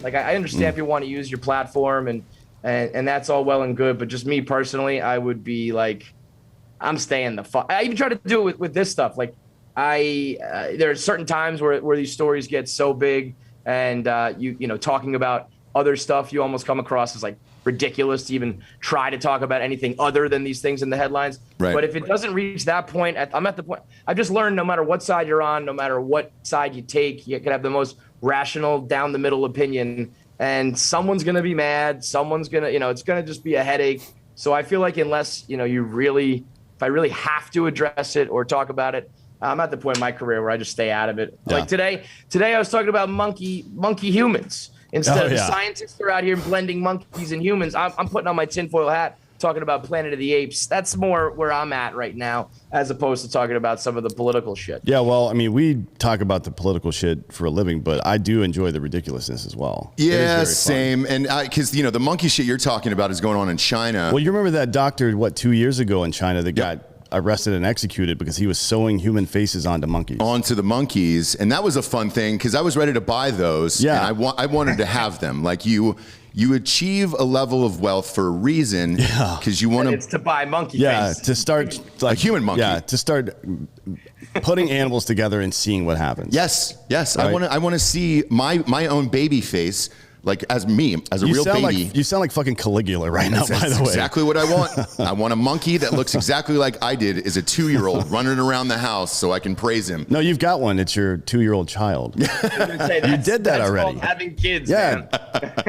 Like, I understand if you want to use your platform and that's all well and good, but just me personally, I would be like, I'm staying the fuck. I even try to do it with this stuff. Like, there are certain times where these stories get so big, and you know, talking about other stuff, you almost come across as like ridiculous to even try to talk about anything other than these things in the headlines. Right. But if it doesn't reach that point, I'm at the point. I've just learned no matter what side you're on, no matter what side you take, you can have the most rational, down the middle opinion, and someone's gonna be mad. Someone's gonna, you know, it's gonna just be a headache. So I feel like unless, you know, if I really have to address it or talk about it, I'm at the point in my career where I just stay out of it. Yeah. Like today I was talking about monkey humans. Instead of the scientists are out here blending monkeys and humans, I'm putting on my tinfoil hat, talking about Planet of the Apes. That's more where I'm at right now, as opposed to talking about some of the political shit. Yeah, well, I mean, we talk about the political shit for a living, but I do enjoy the ridiculousness as well. Yeah, same. And because, you know, the monkey shit you're talking about is going on in China. Well, you remember that doctor, 2 years ago in China that got arrested and executed because he was sewing human faces onto monkeys. Onto the monkeys. And that was a fun thing because I was ready to buy those. Yeah. And I wanted to have them. Like you achieve a level of wealth for a reason because you want It's to buy monkey face. To start like a human monkey. Yeah, to start putting animals together and seeing what happens. Yes. Right? I want to see my own baby face. Like as a real baby. You sound like fucking Caligula right now, by the way. Exactly what I want. I want a monkey that looks exactly like I did as a 2-year-old running around the house so I can praise him. No, you've got one. It's your 2-year-old child. You did that already. Having kids, man.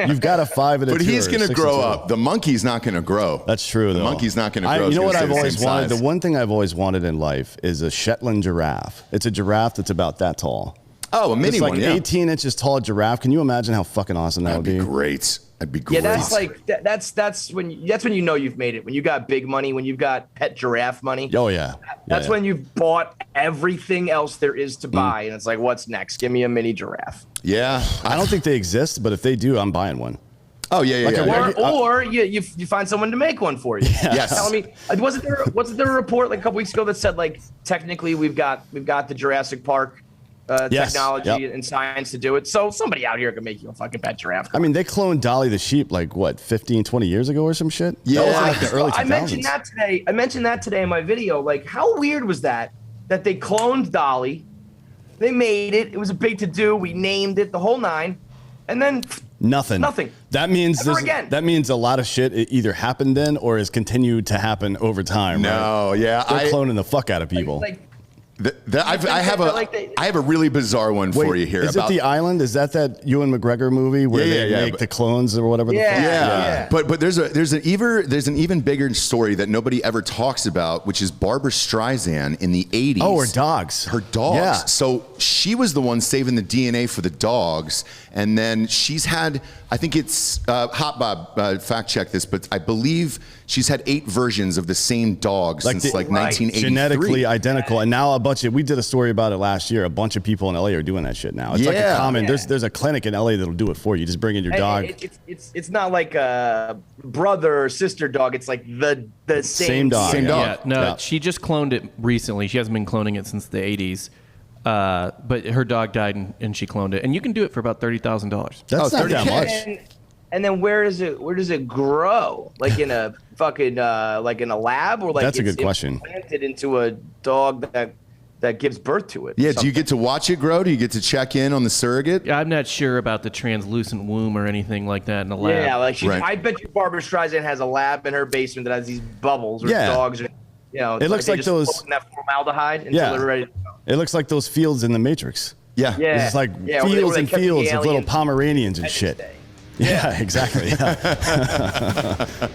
You've got a 5 and a 2. But he's going to grow up. The monkey's not going to grow. That's true, though. The monkey's not going to grow. You know what I've always wanted? Size. The one thing I've always wanted in life is a Shetland giraffe. It's a giraffe that's about that tall. Oh, a mini it's like one, 18 inches tall giraffe. Can you imagine how fucking awesome that would be? Great. That'd be great. Yeah, that's like that's when you know you've made it. When you got big money, when you've got pet giraffe money. Oh yeah. That's when you've bought everything else there is to buy, and it's like, what's next? Give me a mini giraffe. Yeah. I don't think they exist, but if they do, I'm buying one. Oh yeah. Or you find someone to make one for you. Yeah. Yes. Tell me, wasn't there a report like a couple weeks ago that said like technically we've got the Jurassic Park technology and science to do it. So somebody out here can make you a fucking pet giraffe. I mean, they cloned Dolly the sheep like 15, 20 years ago or some shit. Yeah, like the early 2000s. I mentioned that today in my video. Like, how weird was that they cloned Dolly? They made it. It was a big to do. We named it the whole 9, and then nothing. That means that means a lot of shit either happened then or has continued to happen over time. No, right? yeah, they're cloning the fuck out of people. I have a really bizarre one for you here. Is it The Island? Is that Ewan McGregor movie where they make the clones or whatever? Yeah. But there's an even bigger story that nobody ever talks about, which is Barbra Streisand in the 80s. Oh, her dogs. Her dogs. Yeah. So she was the one saving the DNA for the dogs, and then she's had, I think it's Hot Bob fact check this, but I believe she's had 8 versions of the same dog since 1983. Genetically identical, and now we did a story about it last year. A bunch of people in LA are doing that shit now. It's like a common. There's a clinic in LA that'll do it for you. Just bring in your dog. It's not like a brother or sister dog. It's like the same dog. Same dog. Yeah, no, she just cloned it recently. She hasn't been cloning it since the 80s. But her dog died and she cloned it, and you can do it for about $30,000. That's not that much. And then where does it grow? Like in a fucking like in a lab, or like that's a good question. Planted into a dog that gives birth to it. Yeah, do you get to watch it grow? Do you get to check in on the surrogate? Yeah, I'm not sure about the translucent womb or anything like that in the lab. Yeah, like I bet you Barbra Streisand has a lab in her basement that has these bubbles or dogs. Or, it looks like those that formaldehyde until they're ready to go. It looks like those fields in the Matrix. Yeah. It's like fields and fields of little Pomeranians and shit. Yeah, exactly. Yeah.